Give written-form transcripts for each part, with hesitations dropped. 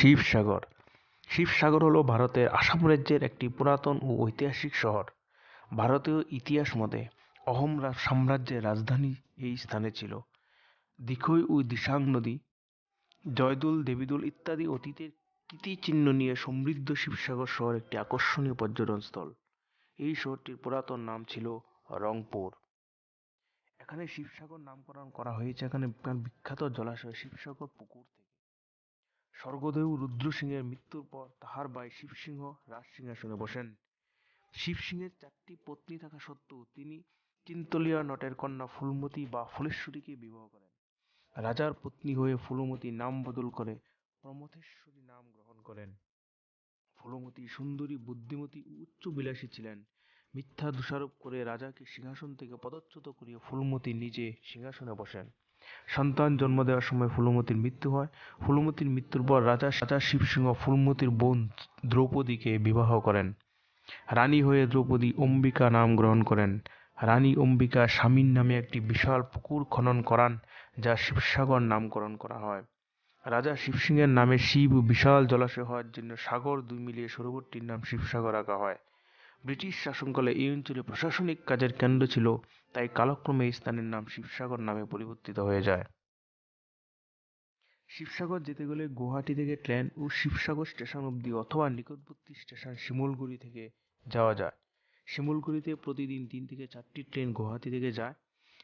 শিবসাগর। শিবসাগর হল ভারতের আসাম রাজ্যের একটি পুরাতন ও ঐতিহাসিক শহর। ভারতীয় ইতিহাস মতে অহোম সাম্রাজ্যের রাজধানী এই স্থানে ছিল। দিখৌ ও দিসাং নদী, জয়দুল, দেবীদুল ইত্যাদি অতীতের কীর্তিচিহ্ন নিয়ে সমৃদ্ধ শিবসাগর শহর একটি আকর্ষণীয় পর্যটনস্থল। এই শহরটির পুরাতন নাম ছিল রংপুর। এখানে শিবসাগর নামকরণ করা হয়েছে এখানে বিখ্যাত জলাশয় শিবসাগর পুকুর থেকে। স্বর্গদেউ রুদ্র সিংহের মৃত্যুর পর তাহার ভাই শিবসিংহ রাজ সিংহাসনে বসেন। শিবসিংহের 4টি পত্নী থাকা সত্ত্বেও তিনি চিন্তলিয়া নটের কন্যা ফুলমতী বা ফুলেশ্বরীকে বিবাহ করেন। রাজার পত্নী হয়ে ফুলমতী নাম বদল করে প্রমথেশ্বরী নাম গ্রহণ করেন। ফুলমতী সুন্দরী, বুদ্ধিমতী ও উচ্চবিলাসী ছিলেন। মিথ্যা দোষারোপ করে রাজাকে সিংহাসন থেকে পদচ্যুত করিয়ে ফুলমতী নিজে সিংহাসনে বসেন। সন্তান জন্ম দেওয়ার সময় ফুলমতীর মৃত্যু হয়। ফুলমতীর মৃত্যুর পর রাজা শিবসিংহ ফুলমতীর বোন দ্রৌপদীকে বিবাহ করেন। রানী হয়ে দ্রৌপদী অম্বিকা নাম গ্রহণ করেন। রানী অম্বিকা স্বামীর নামে একটি বিশাল পুকুর খনন করান, যা শিবসাগর নামকরণ করা হয়। রাজা শিবসিংহের নামে শিব ও বিশাল জলাশয় হওয়ার জন্য সাগর দুই মিলিয়ে সরোবরটির নাম শিবসাগর রাখা হয়। ব্রিটিশ শাসনকালে এই অঞ্চলে প্রশাসনিক কাজের কেন্দ্র ছিল, তাই কালক্রমে এই স্থানের নাম শিবসাগর নামে পরিবর্তিত হয়ে যায়। শিবসাগর যেতে গেলে গুয়াহাটি থেকে ট্রেন ও শিবসাগর স্টেশন অবধি অথবা নিকটবর্তী স্টেশন শিমুলগুড়ি থেকে যাওয়া যায়। শিমুলগুড়িতে প্রতিদিন 3 থেকে 4টি ট্রেন গুয়াহাটি থেকে যায়।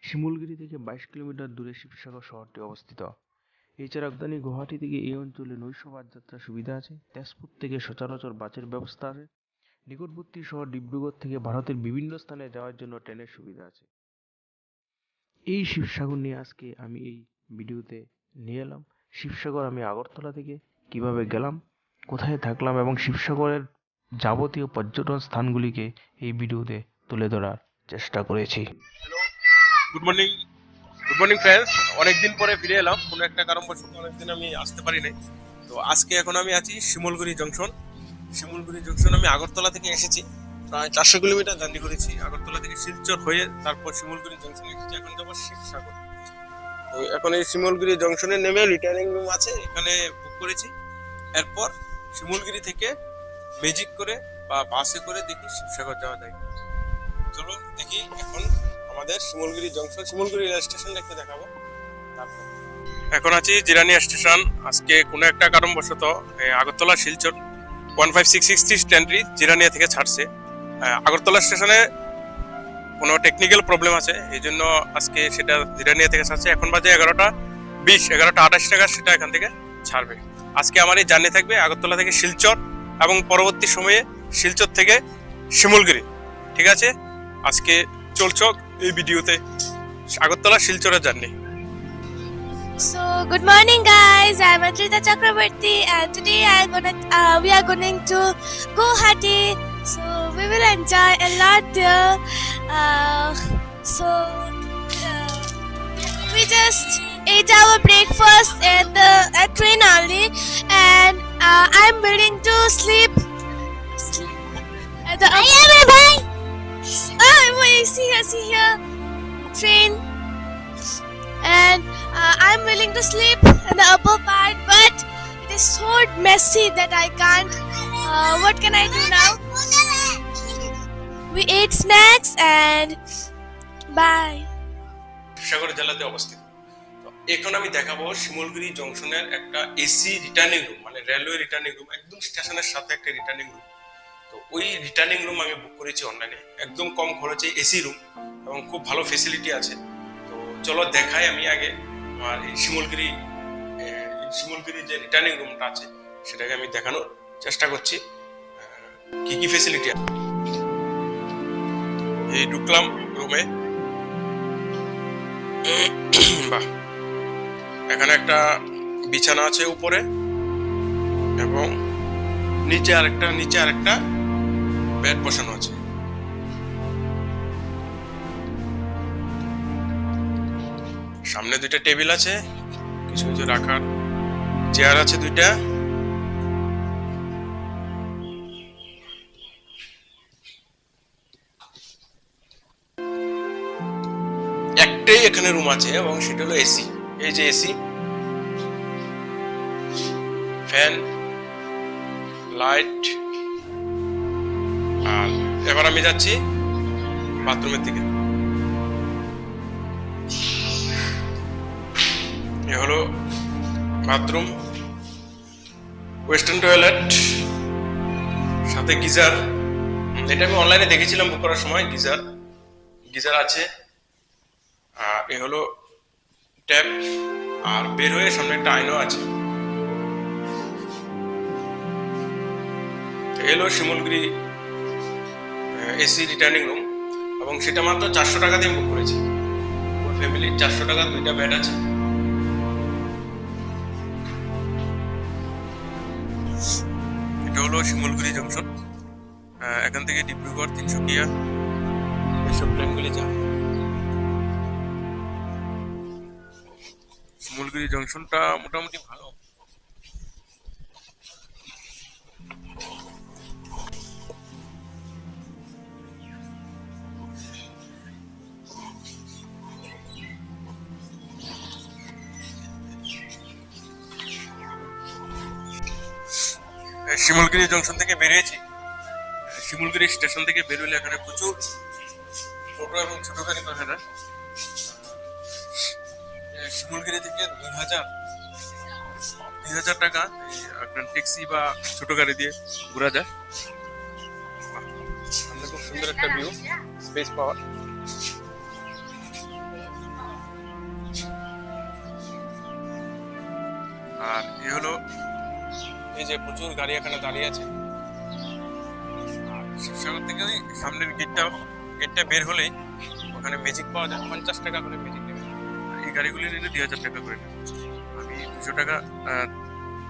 শিমুলগুড়ি থেকে 22 কিলোমিটার দূরে শিবসাগর শহরটি অবস্থিত। এছাড়া রাজধানী গুয়াহাটি থেকে এই অঞ্চলে নৈশ বাস যাত্রার সুবিধা আছে। তেজপুর থেকে সচরাচর বাসের ব্যবস্থা আছে। নিকটবর্তী শহর ডিব্রুগড় থেকে ভারতের বিভিন্ন স্থানে যাওয়ার জন্য ট্রেনের সুবিধা আছে। এই শিবসাগর নিয়ে আজকে আমি এই ভিডিওতে নিয়ে এলাম। শিবসাগর আমি আগরতলা থেকে কিভাবে গেলাম, কোথায় থাকলাম এবং শিবসাগরের যাবতীয় পর্যটন স্থানগুলিকে এই ভিডিওতে তুলে ধরার চেষ্টা করেছি। গুড মর্নিং ফ্রেন্ডস, অনেকদিন পরে ফিরে এলাম। কোনো একটা কারণবশত অনেকদিন আমি আসতে পারি নাই। তো আজকে এখন আমি আছি শিমুলগুড়ি জংশন। আমি আগরতলা থেকে এসেছি, প্রায় 400 কিলোমিটার জার্নি করেছি। আগরতলা থেকে শিলচর হয়ে তারপর শিমুলগুড়ি জংশনে এসেছি। এখন যাবো শিবসাগর। তো এখন এই শিমুলগুড়ি জংশনে নেমে রিটার্নিং রুম আছে, এখানে বুক করেছি। এরপর শিমুলগুড়ি থেকে ম্যাজিক করে বা বাসে করে দেখি শিবসাগর যাওয়া যায়। চলো দেখি এখন আমাদের Simulguri junction, Simulguri rail station একটু দেখাবো। তারপর এখন আছি জিরানিয়া স্টেশন। আজকে কোনো একটা কারণবশত আগরতলা শিলচর 15663 ট্রেনটি জিরানিয়া থেকে ছাড়ছে। আগরতলা স্টেশনে কোনো টেকনিক্যাল প্রবলেম আছে, এই জন্য আজকে সেটা জিরানিয়া থেকে ছাড়ছে। এখন বাজে 11:20, 11:28 টাকা সেটা এখান থেকে ছাড়বে। আজকে আমার এই জার্নি থাকবে আগরতলা থেকে শিলচর এবং পরবর্তী সময়ে শিলচর থেকে শিমুলগুড়ি। ঠিক আছে, আজকে চলছো এই ভিডিওতে আগরতলা শিলচরের journey. So good morning guys, I'm Adrita Chakrabarti and today we are going to Guwahati. So we will enjoy a lot there. We just ate our breakfast at train only, and I'm willing to sleep at the see here train, and I'm willing to sleep in the upper part, but it is so messy that I can't. What can I do now? We ate snacks and bye. Sivasagar জেলাতে অবস্থিত। তো এখন আমি দেখাবো শিমুলগুড়ি জংশনের একটা AC returning room, মানে railway returning room, একদম স্টেশনের সাথে একটা রিটার্নিং রুম। তো ওই রিটার্নিং রুম আমি বুক করেছি অনলাইনে, একদম কম খরচে এসি রুম এবং খুব ভালো ফেসিলিটি আছে। তো চলো দেখাই আমি আগে আমার এই শিমুলগুড়ি যে রিটার্নিং রুমটা আছে সেটাকে আমি দেখানোর চেষ্টা করছি কি কি ফেসিলিটি আছে। এই ঢুকলাম রুমে। বাহ, এখানে একটা বিছানা আছে উপরে এবং নিচে আরেকটা বেড বসানো আছে। সামনে 2টা টেবিল আছে, কিছু কিছু রাখার চেয়ার আছে 2টা। একটাই এখানে রুম আছে এবং সেটা হলো এসি। এই যে এসি, ফ্যান লাইট। আর এবার আমি যাচ্ছি বাথরুমের দিকে। এ হলো বাথরুম, ওয়েস্টার্ন টয়লেট, সাথে গিজার। এটা আমি অনলাইনে দেখেছিলাম বুক করার সময়। গিজার আছে। আর এ হলো ট্যাপ। আর বের হয়ে সামনে একটা আয়না আছে। এলো শিমুলগুড়ি এসি রিটার্নিং রুম, এবং সেটা মাত্র 400 টাকা দিয়ে বুক করেছি। ফ্যামিলি 400 টাকা, 2টা বেড আছে। এটা হলো শিমুলগুড়ি জংশন। এখান থেকে ডিব্রুগড়, তিনসুকিয়া এসব ট্রেনগুলি যায়। শিমুলগুড়ি জংশনটা মোটামুটি ভালো। শিমুলগুড়ি জংশন থেকে বেরিয়েছি। শিমুলগুড়ি স্টেশন থেকে বেরোলে এখানে প্রচুর টোটো এবং ছোট গাড়ি পাওয়া যায়। শিমুলগুড়ি থেকে 2000 টাকা আপনার ট্যাক্সি বা ছোট গাড়ি দিয়ে ঘোরা যায়। সামনে খুব সুন্দর একটা ভিউ, স্পেস পাওয়ার। আর এ হলো এই যে প্রচুর গাড়ি এখানে দাঁড়িয়ে আছে। আর শিবসাগর থেকে ওই সামনের গেটটা বের হলেই ওখানে ম্যাজিক পাওয়া যায়। 50 টাকা করে ম্যাজিক নেবে। এই গাড়িগুলি নিলে 2000 টাকা করে নেবে। আমি 200 টাকা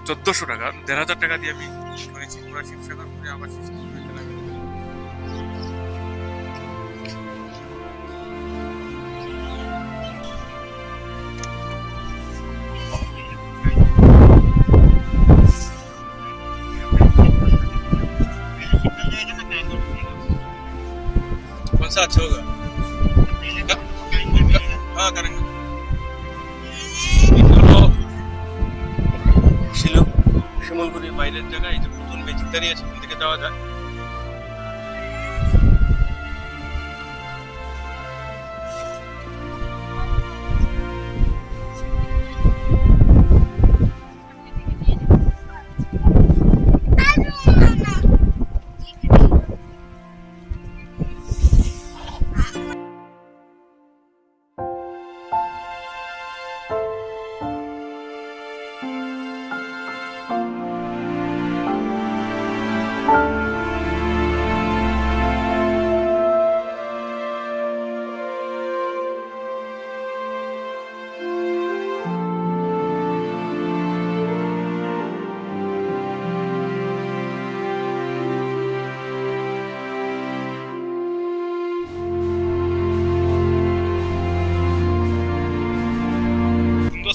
1400 টাকা 1500 টাকা দিয়ে আমি করেছি। পুরো শিবসাগর ঘুরে আবার শিবসাগর যেতে লাগে। कौन सा अच्छा होगा? हाँ करेंगे। শিমুলগুড়ি বাইরের জায়গায় এই যে নতুন ম্যাজিক দাঁড়িয়ে আছে, ওখান থেকে যাওয়া যায়।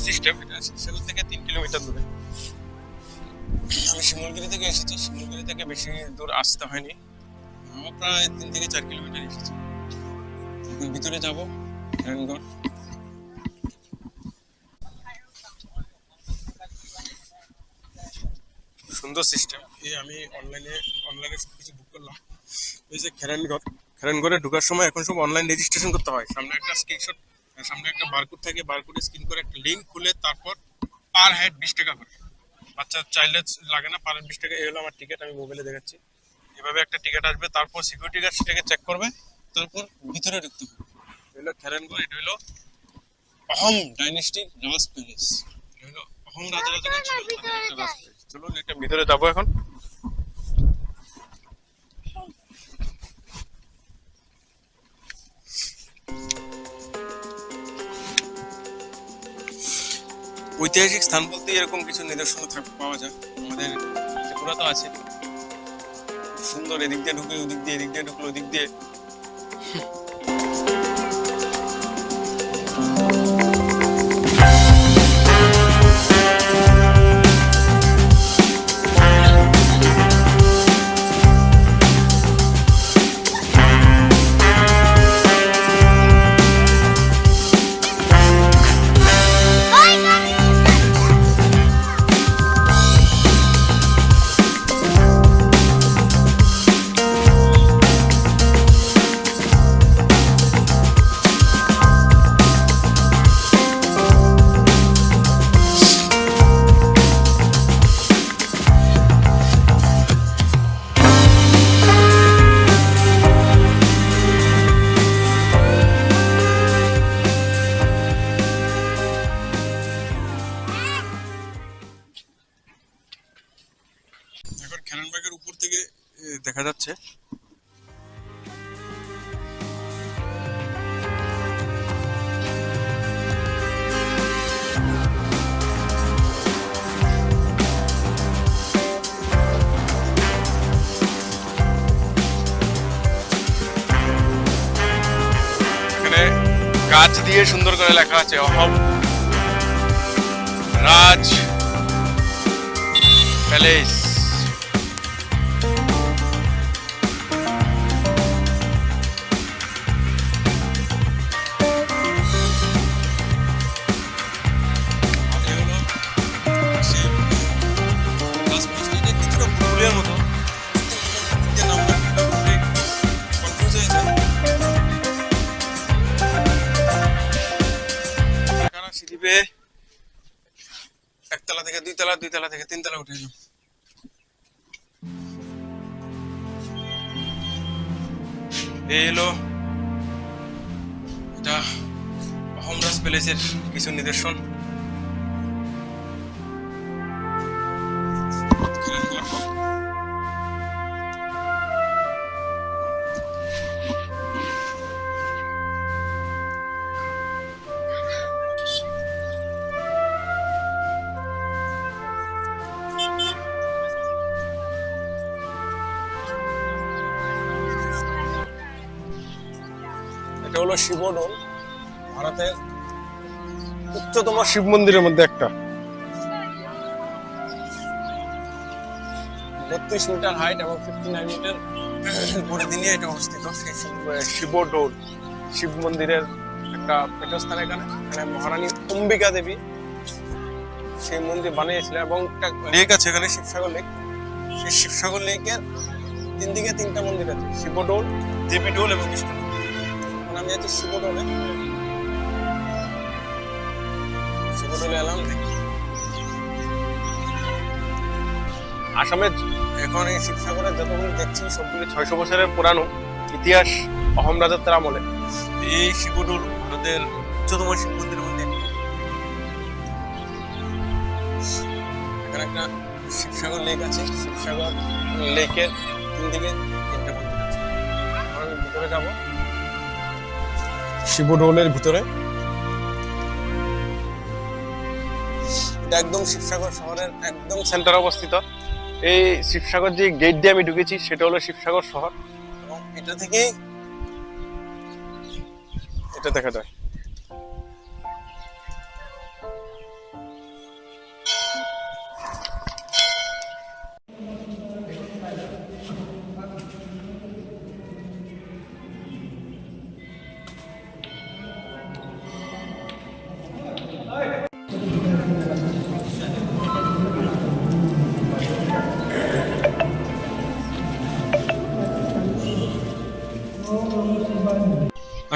সিস্টেম। এটা শিবসাগর থেকে 3 কিলোমিটার দূরে। আমি শিমুলগুড়ি থেকে এসেছি। শিমুলগুড়ি থেকে বেশি দূর আসতে হয়নি, প্রায় 3 থেকে 4 কিলোমিটার এসেছি। এখন ভিতরে যাব নারায়ণগড়। সুন্দর সিস্টেম। এই আমি অনলাইনে সবকিছু বুক করলাম। এই যে খেরানগড়ে ঢোকার সময় এখন সব অনলাইন রেজিস্ট্রেশন করতে হয়। সামনে একটা স্ক্রিনশট, সামনে একটা বারকোড থাকে, বারকোডে স্ক্যান করে একটা লিংক খুলে তারপর পার হেড 20 টাকা করে। বাচ্চা চাইলে লাগে না, পার হেড 20 টাকা। এই হলো আমার টিকিট, আমি মোবাইলে দেখাচ্ছি। এভাবে একটা টিকিট আসবে, তারপর সিকিউরিটি গার্ড সেটাকে চেক করবে, তারপর ভিতরে ঢুকতে হবে। হলো খেরানগড়। এটা হলো অহোম ডাইনেস্টি রাজ প্যালেস। এটা হলো অহোম রাজারা যখন ছিল তাদের একটা রাজ প্যালেস। চলুন এটা ভিতরে যাবো এখন। ঐতিহাসিক স্থান বলতে এরকম কিছু নিদর্শন পাওয়া যায়। আমাদের ত্রিপুরা তো আছে, সুন্দর। এদিক দিয়ে ঢুকে ওদিক দিয়ে, এদিক দিয়ে ঢুকলো ওদিক দিয়ে। এখন খেরানবাগের উপর থেকে দেখা যাচ্ছে। এখানে গাছ দিয়ে সুন্দর করে লেখা আছে অহম রাজ প্যালেস। সিঁড়ি বেয়ে একতলা থেকে দুইতলা, দুইতলা থেকে তিনতলা উঠে এলাম। এই এলো এটা অহমরাজ প্যালেসের কিছু নিদর্শন। এটা হলো শিবডোল, ভারতের উচ্চতম শিব মন্দিরের মধ্যে একটা। 32 মিটার হাইট এবং 59 মিটার পরিধি নিয়ে এটা অবস্থিত। শিবডোল শিব মন্দিরের একটা পীঠস্থান। এখানে মহারানী অম্বিকা দেবী সেই মন্দির বানিয়েছিলেন এবং একটা লেক আছে এখানে, শিবসাগর লেক। সেই শিবসাগর লেকের তিন দিকে তিনটা মন্দির আছে, শিবডোল, দেবীডোল এবং বিষ্ণুডোল। আমি আছি শিবডোলে। শিবডোলে এলাম। আসামের এখন এই শিবসাগরের যতগুলো দেখছি সবগুলি 600 বছরের পুরানো ইতিহাস, অহোম রাজত্বের আমলে। এই শিবডোল ভারতের উচ্চতম শিব মন্দিরের মধ্যে একটি। এখানে একটা শিবসাগর লেক আছে, শিবসাগর লেকের তিন দিকে তিনটা মন্দির আছে। আমি ভিতরে যাবো শিবডোলের ভিতরে। এটা একদম শিবসাগর শহরের একদম সেন্টারে অবস্থিত। এই শিবসাগর যে গেট দিয়ে আমি ঢুকেছি সেটা হলো শিবসাগর শহর এবং এটা থেকেই এটা দেখা যায়।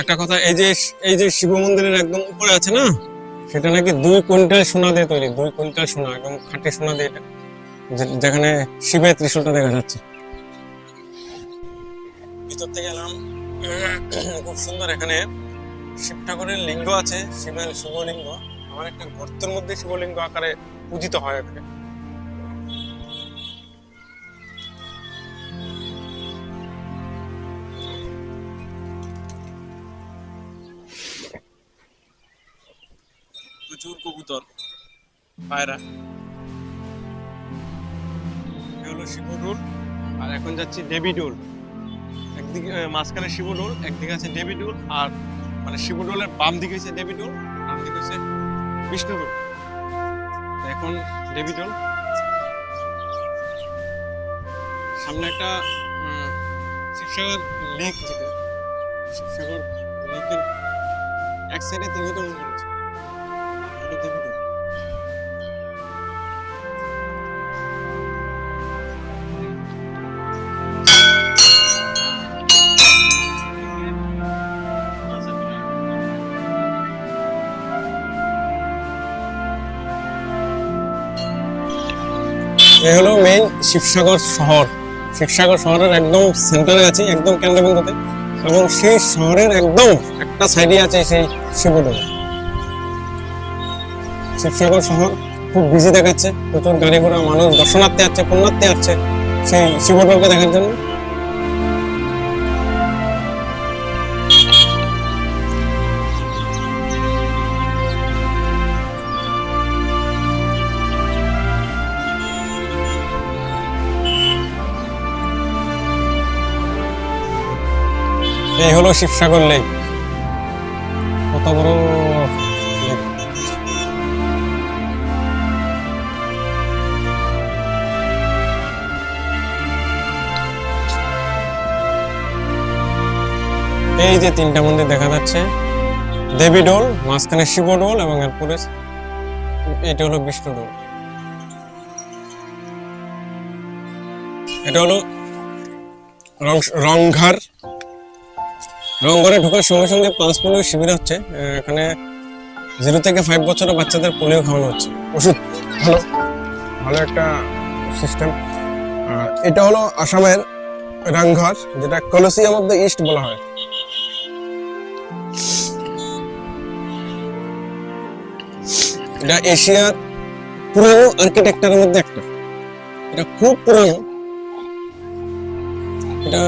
একটা কথা, এই যে শিব মন্দিরের একদম উপরে আছে না, সেটা নাকি 2 কুইন্টাল সোনা দিয়ে তৈরি। 2 কুইন্টাল সোনা, একদম খাঁটি সোনা দিয়ে এটা, যেখানে শিবের ত্রিশূলটা দেখা যাচ্ছে। ভিতর থেকে এলাম, খুব সুন্দর। এখানে শিব ঠাকুরের লিঙ্গ আছে, শিবের শিবলিঙ্গ। আমার একটা গর্তের মধ্যে শিবলিঙ্গ আকারে পূজিত হয় এখানে। প্রচুর কবুতর, পায়রা। হলো শিবডোল, আর এখন যাচ্ছি দেবীডোল। একদিকে মাঝখানে শিবডোল, একদিকে আছে দেবীডোল, আর মানে শিবডোলের বাম দিকে আছে দেবীডোল, ডান দিকে আছে বিষ্ণুডোল। এখন দেবীডোল, সামনে একটা শিবসাগর লেক, যেটা শিবসাগর লেকের এক সাইডে 3টা মন্দির আছে। দেবীডোল এই হলো মেইন শিবসাগর শহর। শিবসাগর শহরের একদম সেন্টারে আছে, একদম কেন্দ্রবিন্দুতে, এবং সেই শহরের একদম একটা সাইডে আছে সেই শিবডোল। শিবসাগর শহর খুব বিজি দেখাচ্ছে, প্রচুর গাড়ি ঘোড়া, মানুষ দর্শনার্থী আসছে, পুণ্যার্থী আসছে। সেই শিবডলকে দেখার জন্য। এই হলো শিবসাগর লেক, কত বড় লেক। এই যে তিনটা মন্দির দেখা যাচ্ছে, দেবী ডোল, মাঝখানে শিব ডোল এবং এরপরে এটা হলো বিষ্ণু ডোল। এটা হলো রংঘর। রংঘরে ঢোকার সঙ্গে সঙ্গে 5 পোলিও শিবির হচ্ছে। এখানে 0 থেকে 5 বছরের বাচ্চাদের পোলিও খাওয়ানো হচ্ছে, ওষুধ। ভালো ভালো একটা সিস্টেম। এটা হলো আসামের রংঘর, যেটা কলসিয়াম অফ দ্য ইস্ট বলা হয়। এটা এশিয়ার পুরানো আর্কিটেকচারের মধ্যে একটা। এটা খুব পুরানো। এটা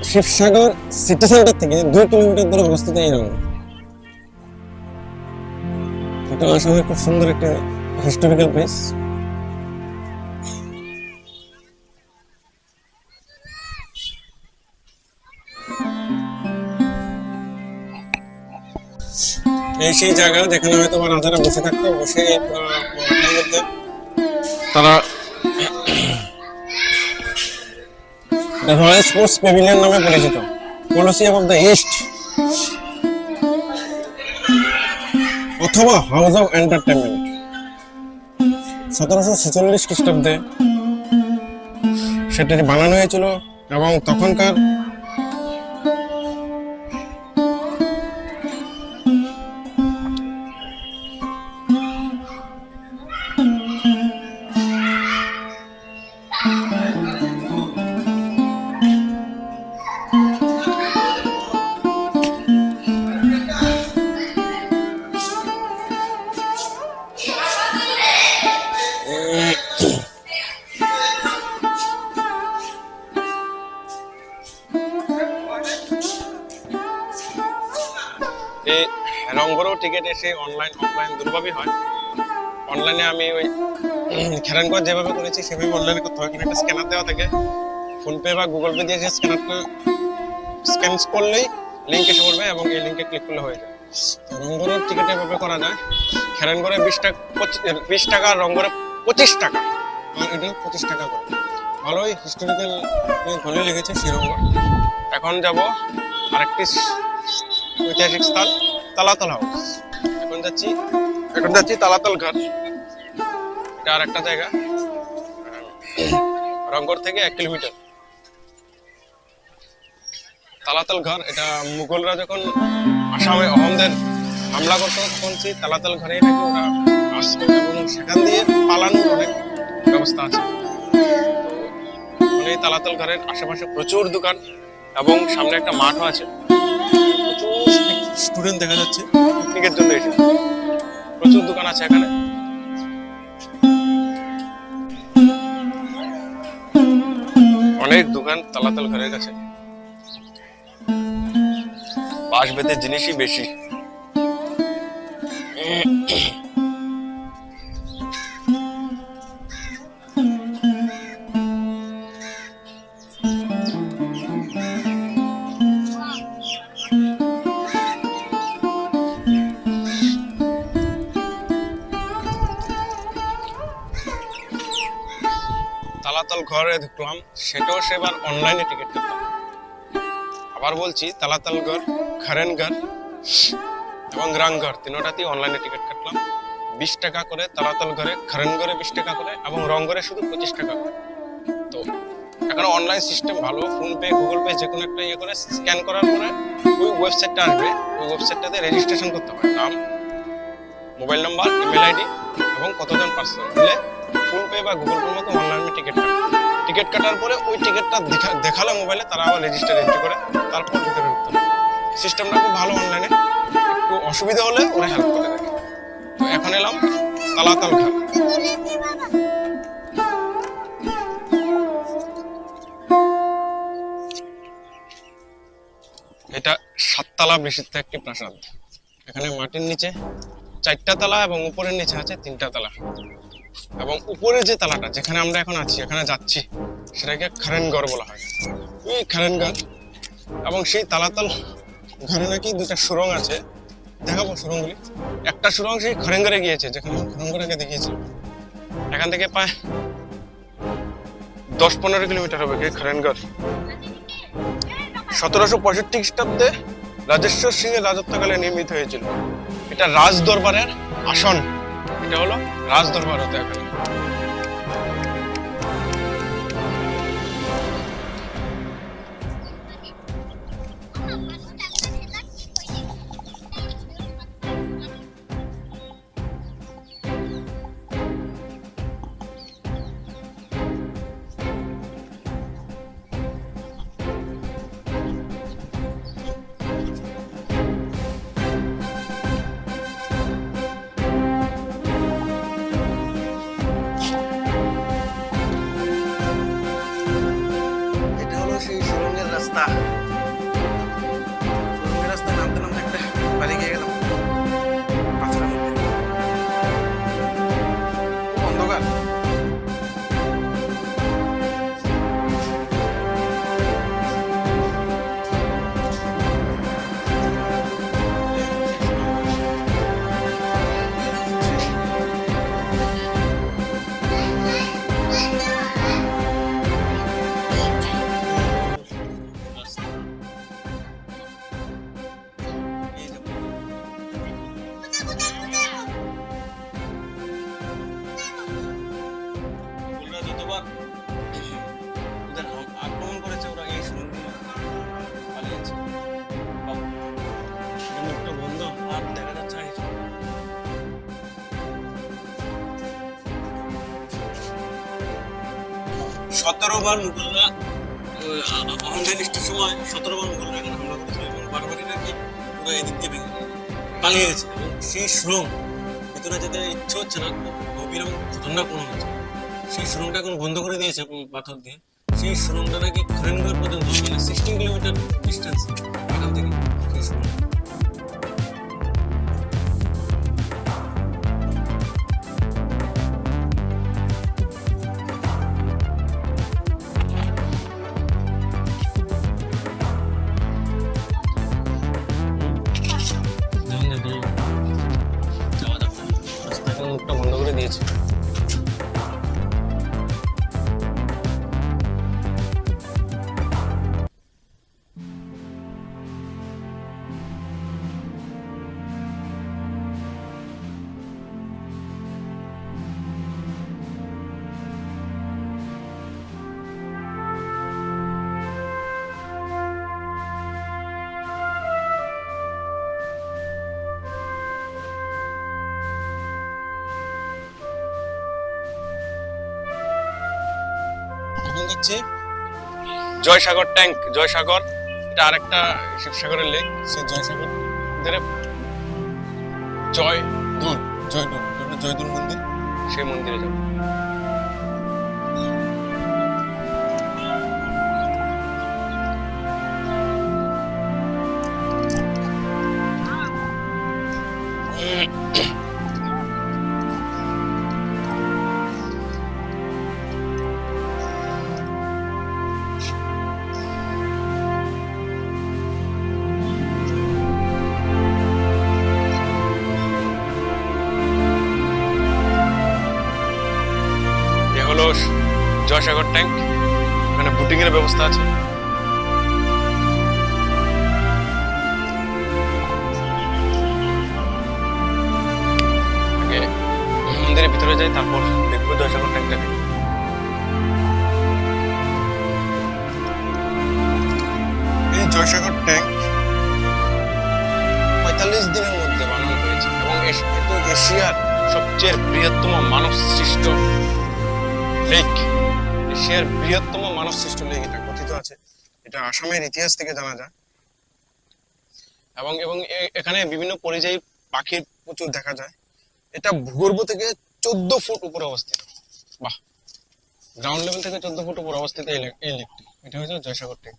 শিবসাগর সিটি সেন্টার থেকে 2 কিলোমিটার দূরে অবস্থিত এই রংঘর। এটা আসামের খুব সুন্দর একটা হিস্টোরিক্যাল প্লেস। এই সেই জায়গা যেখানে হয়তো রাজারা বসে থাকতো, বসে এই মধ্যে তারা রয়্যাল স্পোর্টস প্যাভিলিয়ন নামে পরিচিত, কলোসিয়াম অফ দ্য ইস্ট অথবা হাউস অফ এন্টারটেনমেন্ট। 1746 খ্রিস্টাব্দে সেটি বানানো হয়েছিল এবং তখনকার এই রংঘরও টিকিট এসে অনলাইন অফলাইন দুটোভাবেই হয়। অনলাইনে আমি ওই খেরানগঞ্জ যেভাবে করেছি সেভাবে অনলাইনে করতে হয়, কিন্তু একটা স্ক্যানার দেওয়া থাকে, ফোনপে বা গুগল পে দিয়ে স্ক্যানারটা স্ক্যান করলেই লিঙ্ক এসে পড়বে এবং এই লিঙ্কে ক্লিক করলে হয়ে যায়। রংঘরের টিকিট এভাবে করা যায়। খেরানগড়ে 20 টাকা, রংঘরে 25 টাকা, আর এটা 25 টাকা করে। ভালোই হিস্টোরিক্যাল ভালোই লেগেছে সেই রংঘর। এখন যাব আরেকটি ঐতিহাসিক স্থান, তালাতল হাউস। এখন যাচ্ছি তালাতল ঘাট। এটা আর একটা জায়গা, রংঘর থেকে 1 কিলোমিটার। তালাতল ঘর, এটা মুঘলরা যখন আসামে অহমদের হামলা করতো তখন সেই তালাতল ঘরে নাকি ওরা আসতো এবং সেখান দিয়ে পালানোর অনেক ব্যবস্থা আছে। তো এই তালাতল ঘরের আশেপাশে প্রচুর দোকান এবং সামনে একটা মাঠও আছে। প্রচুর স্টুডেন্ট দেখা যাচ্ছে পিকনিকের জন্য এসে। প্রচুর দোকান আছে এখানে। অনেক দোকান তালাতল ঘরের কাছে। বাঁশ বেতের জিনিসই বেশি। তালাতল ঘরে ঢুকলাম, সেটাও সেবার অনলাইনে টিকিট কাটতাম। আবার বলছি, তালাতল ঘর, খেরানগড় এবং রংঘর তিনটাতেই অনলাইনে টিকিট কাটলাম। 20 টাকা করে তালাতল ঘরে, খেরানগড়ে 20 টাকা করে এবং রংঘরে শুধু 25 টাকা করে। তো এখন অনলাইন সিস্টেম ভালো, ফোনপে গুগল পে যে কোনো একটা ইয়ে করে স্ক্যান করার পরে ওই ওয়েবসাইটটা আসবে। ওই ওয়েবসাইটটাতে রেজিস্ট্রেশন করতে হয়, নাম, মোবাইল নাম্বার, ইমেল আইডি এবং কতজন পার্সন দিলে ফোনপে বা গুগল পের মতো অনলাইনে টিকিট কাটার পরে ওই টিকিটটা দেখালে মোবাইলে, তারা আবার রেজিস্টার এন্ট্রি করে তারপর ভিতরে ঢুকতে হবে। সিস্টেমটা খুব ভালো অনলাইনে। একটু অসুবিধা হলে ওরা হেল্প করে দেবে। তো এখন এলাম তালাতাল ঘর। এটা 7 তলা বিশিষ্ট একটি প্রাসাদ। এখানে মাটির নিচে 4টা তলা এবং উপরের নিচে আছে 3টা তলা। এবং উপরের যে তলাটা যেখানে আমরা এখন আছি, এখানে যাচ্ছি, সেটাকে খারেনগড় বলা হয়। এই খারেনগড় এবং সেই তালাতাল ঘরে নাকি 2টা সুড়ঙ্গ আছে। দেখাবো সুড়ঙ্গগুলি। একটা সুড়ঙ্গ সেই খারেনগড়ে গিয়েছে, যেখানে খারেনগড়কে দেখিয়েছি। এখান থেকে প্রায় 10-15 কিলোমিটার হবে কি খারেনগড়। 1765 খ্রিস্টাব্দে রাজেশ্বর সিং এর রাজত্বকালে নির্মিত হয়েছিল। এটা রাজ দরবারের আসন। এটা হলো রাজ দরবার হতো এখানে। এটা হলো সেই সুড়ঙ্গের রাস্তা। সুড়ঙ্গের রাস্তায় নামতে নামতে একটা বাড়ি গিয়ে গেলাম পাথরের মধ্যে। খুব অন্ধকার। ওরা যতবার ওদের আক্রমণ করেছে, ওরা এই সুড়ঙ্গ দিয়ে পালিয়েছে। মুখটা বন্ধ, আর দেখা যাচ্ছে না কিছু। 17 বার মুঘলরা অহংদানিষ্ঠের সময় 17 বার মুঘলরা এখানে হামলা করেছিল এবং বারবারই নাকি ওরা এদিক দিয়ে পালিয়ে গেছে। এবং সেই সুড়ঙ্গ ভিতরে যেতে ইচ্ছে হচ্ছে না, গভীর এবং খতরনাক মনে হচ্ছে। সেই সুড়ঙ্গটা এখন বন্ধ করে দিয়েছে পাথর দিয়ে। সেই সুড়ঙ্গটা নাকি খারেনগড় পর্যন্ত, মানে 16 কিলোমিটার ডিস্টেন্স এখান থেকে সেই সুড়ঙ্গ। রাস্তাটা মুখটা বন্ধ করে দিয়েছে। এখন যাচ্ছি জয়সাগর ট্যাঙ্ক। জয়সাগর এটা আরেকটা শিবসাগরের লেক। সেই জয়সাগর জয়দুল মন্দির, সেই মন্দিরে যাব। হলো জয়সাগর ট্যাঙ্ক। এখানে বোটিং এর ব্যবস্থা আছে। আগে মন্দিরের ভিতরে যাই, তারপর দেখবো জয়সাগর ট্যাঙ্কটাকে। এই জয়সাগর ট্যাঙ্ক 45 দিনের মধ্যে বানানো হয়েছে এবং এটি এশিয়ার সবচেয়ে বৃহত্তম মানব সৃষ্ট লেক। এশিয়ার বৃহত্তম মানব সৃষ্ট লেক এটা কথিত আছে। এটা আসামের ইতিহাস থেকে জানা যায়। এবং এখানে বিভিন্ন পরিযায়ী পাখির প্রচুর দেখা যায়। এটা ভূগর্ভ থেকে 14 ফুট উপরে অবস্থিত। বাহ, গ্রাউন্ড লেভেল থেকে 14 ফুট উপরে অবস্থিত এই লেকটি। এটা হচ্ছে জয়সাগর টেক।